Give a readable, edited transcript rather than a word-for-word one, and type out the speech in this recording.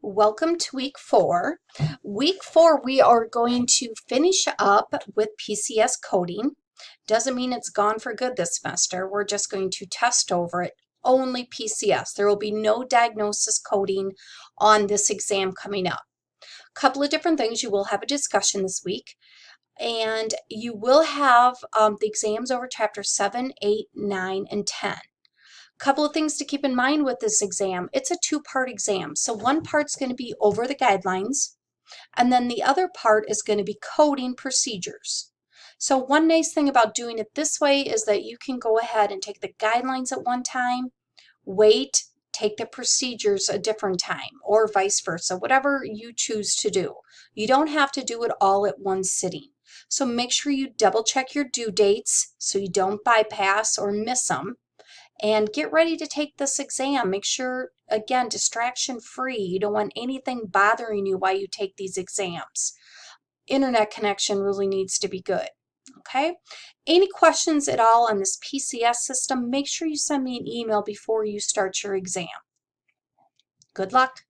Welcome to week 4. Week 4, we are going to finish up with PCS coding. Doesn't mean it's gone for good this semester. We're just going to test over it. Only PCS. There will be no diagnosis coding on this exam coming up. A couple of different things. You will have a discussion this week. And you will have the exams over chapter 7, 8, 9, and 10. Couple of things to keep in mind with this exam. It's a two-part exam. So one part's going to be over the guidelines, and then the other part is going to be coding procedures. So one nice thing about doing it this way is that you can go ahead and take the guidelines at one time, wait, take the procedures a different time, or vice versa, whatever you choose to do. You don't have to do it all at one sitting. So make sure you double check your due dates so you don't bypass or miss them. And get ready to take this exam. Make sure, again, distraction free. You don't want anything bothering you while you take these exams. Internet connection really needs to be good. Okay? Any questions at all on this PCS system, make sure you send me an email before you start your exam. Good luck.